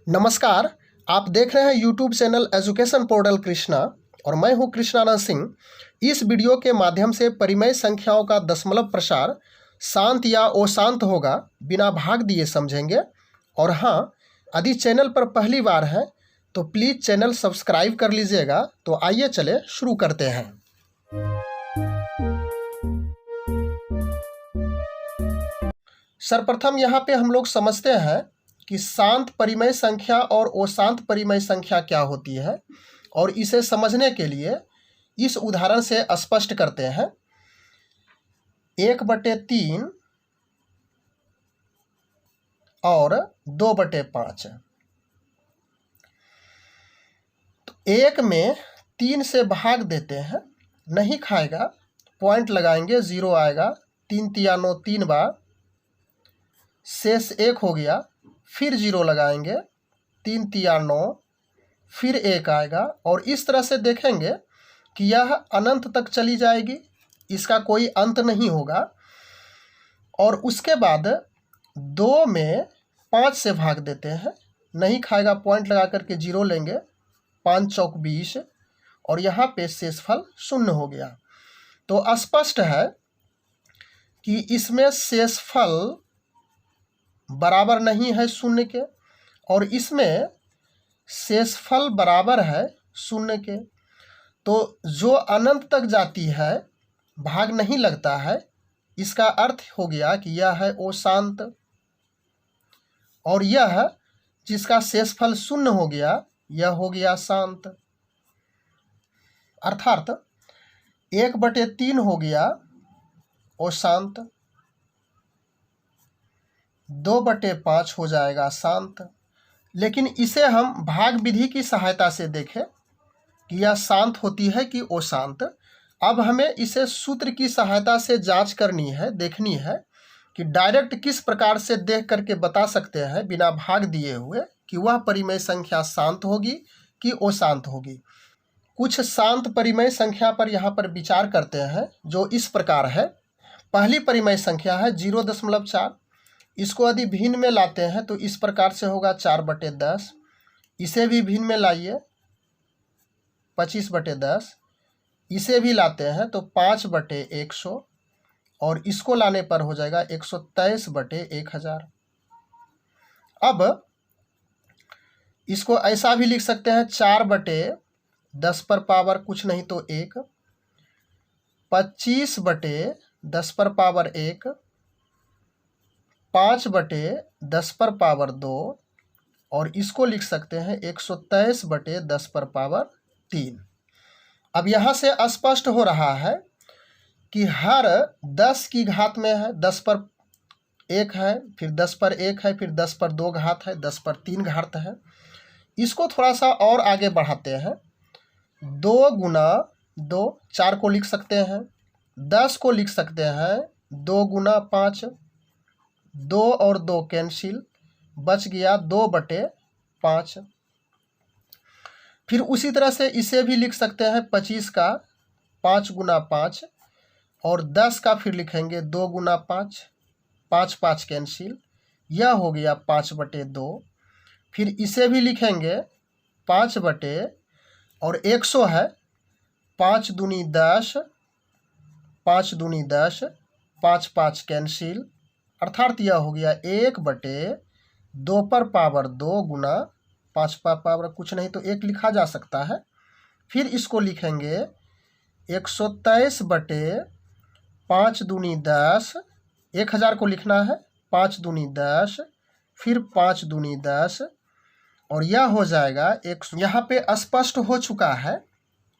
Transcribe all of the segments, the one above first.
नमस्कार। आप देख रहे हैं YouTube channel education portal Krishna और मैं हूं कृष्णानंद सिंह। इस वीडियो के माध्यम से परिमेय संख्याओं का दशमलव प्रसार शांत या अशांत होगा बिना भाग दिए समझेंगे। और हाँ, यदि चैनल पर पहली बार है तो प्लीज़ चैनल सब्सक्राइब कर लीजिएगा। तो आइए चले शुरू करते हैं। सर्वप्रथम यहाँ पे हम लोग समझते हैं कि शांत परिमेय संख्या और अशांत परिमेय संख्या क्या होती है, और इसे समझने के लिए इस उदाहरण से स्पष्ट करते हैं। 1/3 और 2/5। तो 1 में 3 से भाग देते हैं, नहीं खाएगा, पॉइंट लगाएंगे, 0 आएगा। 3 तिया 9 3 बार, शेष 1 हो गया, फिर 0 लगाएंगे, 3 तिया 9, फिर 1 आएगा। और इस तरह से देखेंगे कि यह अनंत तक चली जाएगी, इसका कोई अंत नहीं होगा। और उसके बाद 2 में 5 से भाग देते हैं, नहीं खाएगा, पॉइंट लगा करके 0 लेंगे, 5 चौक 20, और यहाँ पे शेषफल 0 हो गया। तो स्पष्ट है कि इसमें शेषफल बराबर नहीं है 0 के, और इसमें शेषफल बराबर है 0 के। तो जो अनंत तक जाती है, भाग नहीं लगता है, इसका अर्थ हो गया कि यह है अशांत। और यह जिसका शेषफल 0 हो गया, यह हो गया शांत। अर्थात 1/3 हो गया अशांत, 2/5 हो जाएगा शांत। लेकिन इसे हम भाग विधि की सहायता से देखें कि यह शांत होती है कि अशांत। अब हमें इसे सूत्र की सहायता से जांच करनी है, देखनी है कि डायरेक्ट किस प्रकार से देख करके बता सकते हैं बिना भाग दिए हुए कि वह परिमेय संख्या शांत होगी कि अशांत होगी। कुछ शांत परिमेय संख्या पर यहाँ पर विचार करते हैं, जो इस प्रकार है। पहली परिमेय संख्या है 0.4। इसको यदि भिन्न में लाते हैं तो इस प्रकार से होगा 4/10। इसे भी भिन्न में लाइए, 25/10। इसे भी लाते हैं तो 5/100, और इसको लाने पर हो जाएगा 123/1000। अब इसको ऐसा भी लिख सकते हैं 4/10 पर पावर कुछ नहीं तो 1, 25/10 पर पावर 1, 5/10 पर पावर 2, और इसको लिख सकते हैं 123/10 पर पावर 3। अब यहाँ से स्पष्ट हो रहा है कि हर 10 की घात में है, 10 पर 1 है, फिर 10 पर 1 है, फिर 10 पर 2 घात है, 10 पर 3 घात है। इसको थोड़ा सा और आगे बढ़ाते हैं। 2 गुना 2, 4 को लिख सकते हैं, 10 को लिख सकते हैं 2 गुना 5, 2 और 2 कैंसिल, बच गया 2/5। फिर उसी तरह से इसे भी लिख सकते हैं 25 का 5 गुना 5, और 10 का फिर लिखेंगे 2 गुना 5, 5 5 कैंसिल, यह हो गया 5/2। फिर इसे भी लिखेंगे 5/, और 100 है, 5 दूनी 10, 5 दूनी 10, 5 5 कैंसिल, अर्थात यह हो गया 1/2 पर पावर 2 गुना 5 पर पावर कुछ नहीं तो 1 लिखा जा सकता है। फिर इसको लिखेंगे 123/5 दूनी 10, 1000 को लिखना है, 5 दूनी 10, फिर 5 दूनी 10, और यह हो जाएगा 100। यहाँ पे स्पष्ट हो चुका है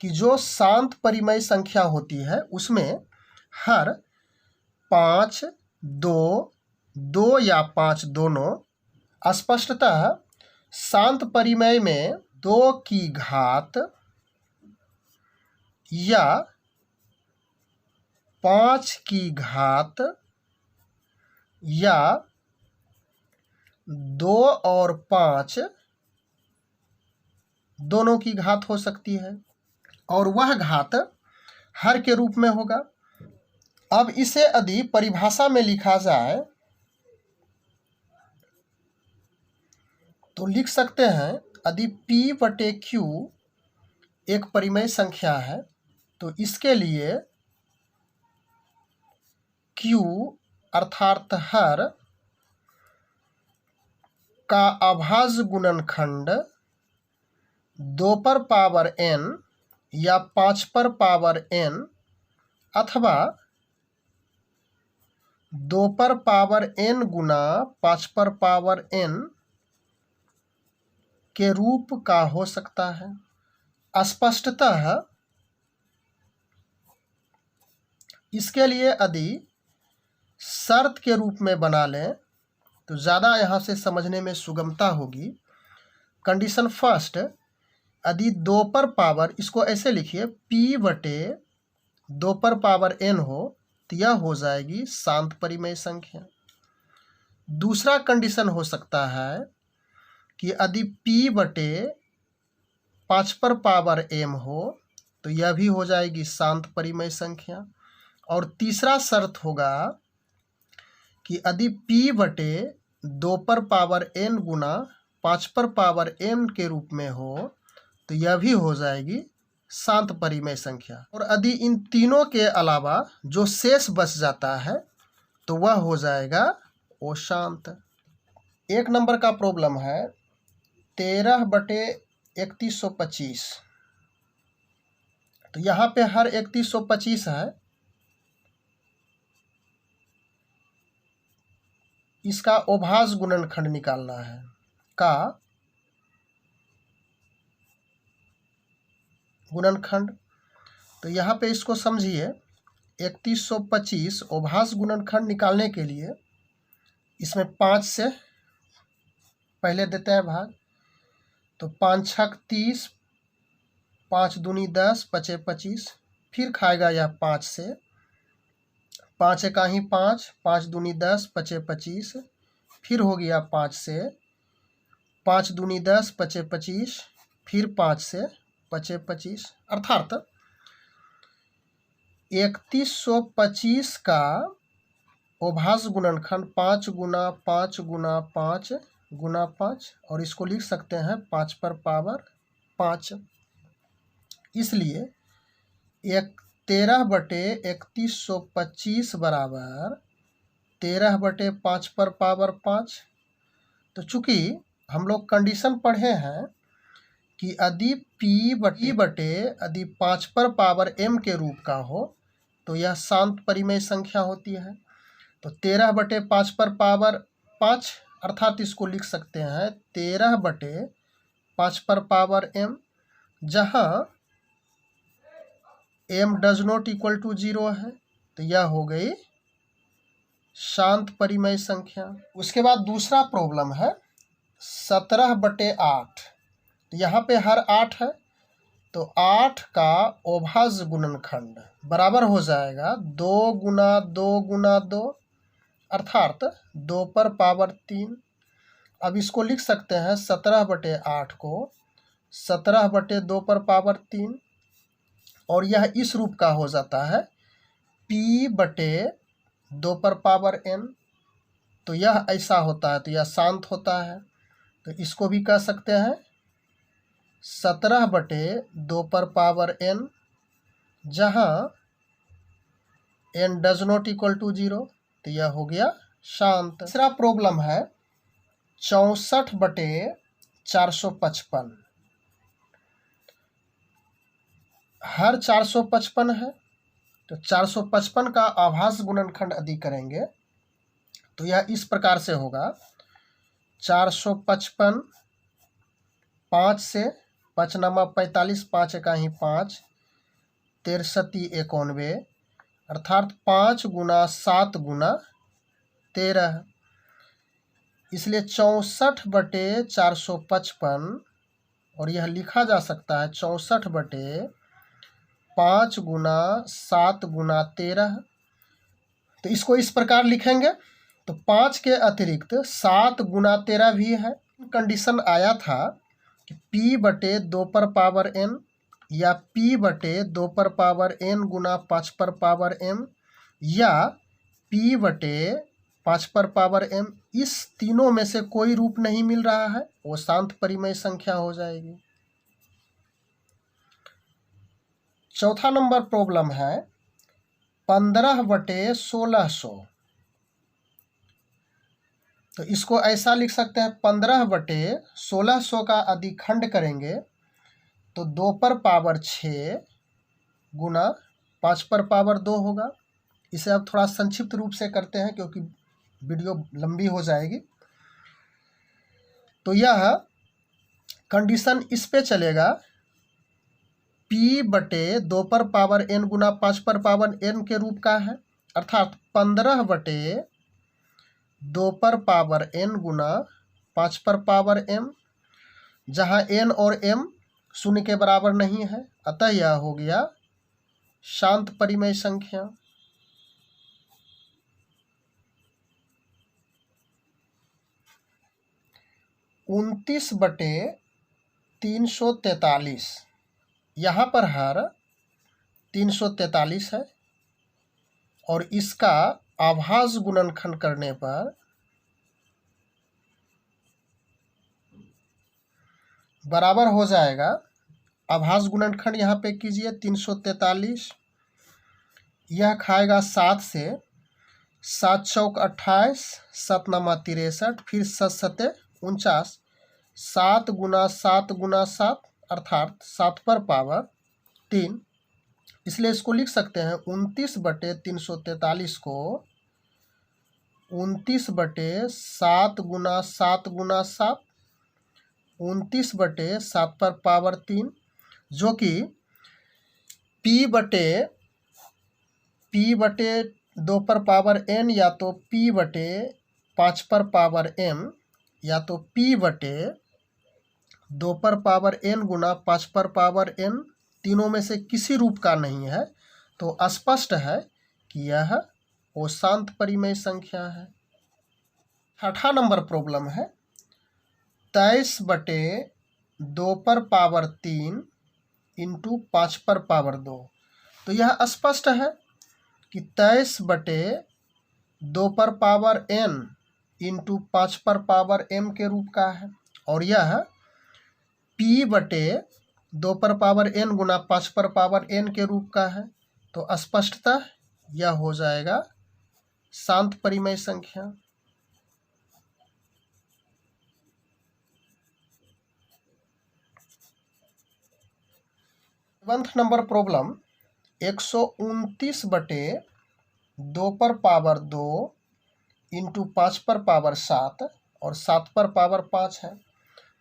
कि जो शांत परिमेय संख्या होती है उसमें हर 5, 2, 2 या 5 दोनों स्पष्टतः शांत परिमेय में 2 की घात या 5 की घात या 2 और 5 दोनों की घात हो सकती है, और वह घात हर के रूप में होगा। अब इसे यदि परिभाषा में लिखा जाए तो लिख सकते हैं यदि P बटे Q एक परिमेय संख्या है तो इसके लिए Q अर्थात हर का अभाज्य गुणनखंड 2 पर पावर n या 5 पर पावर n अथवा 2 पर पावर n गुना 5 पर पावर n के रूप का हो सकता है। स्पष्टतः इसके लिए यदि शर्त के रूप में बना लें तो ज़्यादा यहाँ से समझने में सुगमता होगी। कंडीशन फर्स्ट, यदि 2 पर पावर, इसको ऐसे लिखिए P बटे 2 पर पावर n हो तो यह हो जाएगी शांत परिमेय संख्या। दूसरा कंडीशन हो सकता है कि यदि P बटे 5 पर पावर m हो तो यह भी हो जाएगी शांत परिमेय संख्या। और तीसरा शर्त होगा कि यदि P बटे 2 पर पावर n गुना 5 पर पावर m के रूप में हो तो यह भी हो जाएगी शांत परिमेय संख्या। और यदि इन तीनों के अलावा जो शेष बच जाता है तो वह हो जाएगा अशांत। 1 नंबर का प्रॉब्लम है 13 बटे 3125। तो यहाँ पे हर 3125 है, इसका अभाज्य गुणनखंड निकालना है का गुणनखंड। तो यहाँ पे इसको समझिए 3125 अभाज्य गुणनखंड निकालने के लिए इसमें 5 से पहले देते हैं भाग। तो 5 छक 30, 5 दूनी 10, 5 25, फिर खाएगा यह 5 से, 5 एकाही 5, 5 दूनी 10, 5 25, फिर हो गया 5 से, 5 दूनी 10, 5 25, फिर 5 से 5 25, अर्थात 3125 का अभाज्य गुणनखंड 5 गुना 5 गुना 5 गुना 5, और इसको लिख सकते हैं 5 पर पावर 5। इसलिए 13 बटे 3125 बराबर 13 बटे 5 पर पावर 5। तो चूंकि हम लोग कंडीशन पढ़े हैं कि यदि P बटे यदि 5 पर पावर m के रूप का हो तो यह शांत परिमेय संख्या होती है। तो 13 बटे 5 पर पावर 5, अर्थात इसको लिख सकते हैं 13 बटे 5 पर पावर m, जहाँ m does not equal to 0 है। तो यह हो गई शांत परिमेय संख्या। उसके बाद दूसरा प्रॉब्लम है 17 बटे 8। तो यहाँ पे हर 8 है, तो 8 का अभाज्य गुणनखंड बराबर हो जाएगा 2 गुना 2 गुना 2, अर्थात 2 पर पावर 3। अब इसको लिख सकते हैं 17 बटे 8 को 17 बटे 2 पर पावर 3, और यह इस रूप का हो जाता है P बटे 2 पर पावर n। तो यह ऐसा होता है, तो यह शांत होता है। तो इसको भी कह सकते हैं 17 बटे 2 पर पावर n, जहाँ n does not equal to 0। तो यह हो गया शांत। तीसरा प्रॉब्लम है 64 बटे 455। हर 455 है, तो 455 का अभाज्य गुणनखंड यदि करेंगे तो यह इस प्रकार से होगा 455, 5 से 5 नामा 45, 5 एकाही 5, 63 91, अर्थात 5 गुना 7 गुना 13। इसलिए 64 बटे 455, और यह लिखा जा सकता है 64 बटे 5 गुना 7 गुना 13। तो इसको इस प्रकार लिखेंगे। तो 5 के अतिरिक्त 7 गुना 13 भी है। कंडीशन आया था कि P बटे 2 पर पावर n या P बटे 2 पर पावर n गुना 5 पर पावर m, या P बटे 5 पर पावर m, इस तीनों में से कोई रूप नहीं मिल रहा है, वो शांत परिमेय संख्या हो जाएगी। चौथा नंबर प्रॉब्लम है 15/1600। तो इसको ऐसा लिख सकते हैं 15/1600 का अधिखंड करेंगे तो 2 पर पावर 6 गुना 5 पर पावर 2 होगा। इसे अब थोड़ा संक्षिप्त रूप से करते हैं क्योंकि वीडियो लंबी हो जाएगी। तो यह कंडीशन इस पे चलेगा p/2 पर पावर n गुना 5 पर पावर n के रूप का है, अर्थात 15/2 पर पावर n गुना 5 पर पावर m, जहाँ n और m शून्य के बराबर नहीं है, अतः यह हो गया शांत परिमेय संख्या। उनतीस बटे 343, यहाँ पर हर 343 है और इसका आभास गुणनखंड करने पर बराबर हो जाएगा। आभास गुणनखंड यहाँ पे कीजिए 343, यह खाएगा 7 से, 7 चौक 28, 7 नामा 63, फिर 7 सते 49, 7 गुना 7 गुना 7 अर्थात 7 पर पावर 3। इसलिए इसको लिख सकते हैं 29/343 को 29/7 गुना 7 गुना 7, 29/7 पर पावर 3, जो कि p/2 पर पावर n या तो p/5 पर पावर m या तो p/2 पर पावर n गुना 5 पर पावर n, तीनों में से किसी रूप का नहीं है, तो स्पष्ट है कि यह वो शांत परिमेय संख्या है। छठा नंबर प्रॉब्लम है 23/2 पर पावर 3 इंटू 5 पर पावर 2। तो यह स्पष्ट है कि 23/2 पर पावर n इंटू 5 पर पावर m के रूप का है और यह p/2 पर पावर n गुना 5 पर पावर n के रूप का है, तो स्पष्टतः यह हो जाएगा शांत परिमेय संख्या। 7वां नंबर प्रॉब्लम 129/2 पर पावर 2 इंटू 5 पर पावर 7 और 7 पर पावर 5 है।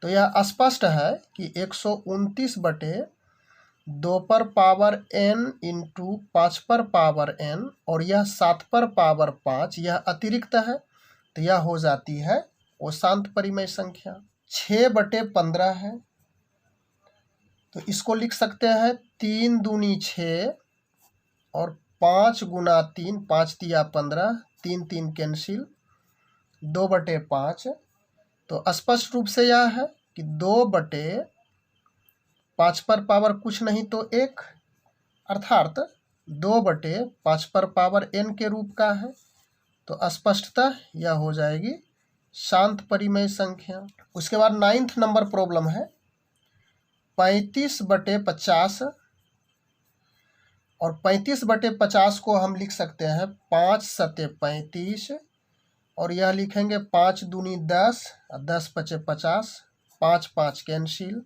तो यह स्पष्ट है कि 129/2 पर पावर n इंटू 5 पर पावर n और यह 7 पर पावर 5 यह अतिरिक्त है, तो यह हो जाती है वो शांत परिमेय संख्या। 6/15 है, तो इसको लिख सकते हैं 3 दूनी 6 और 5 गुना 3, 5 तिया 15, 3 3 कैंसिल, 2/5। तो स्पष्ट रूप से यह है कि 2/5 पर पावर कुछ नहीं तो 1, अर्थात 2/5 पर पावर n के रूप का है, तो स्पष्टतः यह हो जाएगी शांत परिमेय संख्या। उसके बाद 9वां नंबर प्रॉब्लम है 35/50 और 35/50 को हम लिख सकते हैं 5 सते 35 और यह लिखेंगे 5 दूनी 10, 10 पचे 50, 5 5 कैंसिल,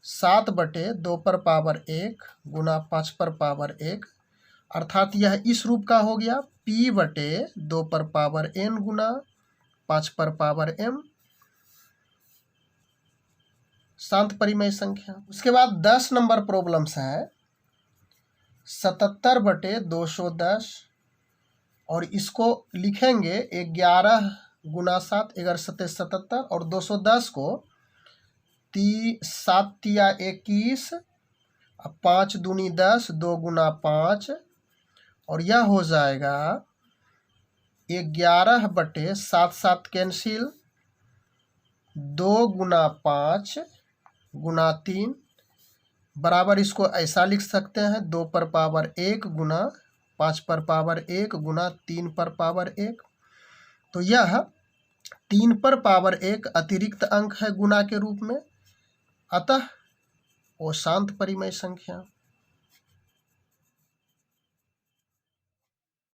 7/2 पर पावर 1 गुना 5 पर पावर 1, अर्थात यह इस रूप का हो गया p/2 पर पावर n गुना 5 पर पावर m, शांत परिमेय संख्या। उसके बाद 10 नंबर प्रॉब्लम्स है 77/210 और इसको लिखेंगे 11 गुना 7, 11 सते 77 और 210 को 7 तिया 21, 5 दूनी 10, 2 गुना 5 और यह हो जाएगा 11/7 7 कैंसिल, 2 गुना 5 गुना 3 बराबर, इसको ऐसा लिख सकते हैं 2 पर पावर 1 गुना 5 पर पावर 1 गुना 3 पर पावर 1, तो यह 3 पर पावर 1 अतिरिक्त अंक है गुणा के रूप में, अतः वो शांत परिमेय संख्या।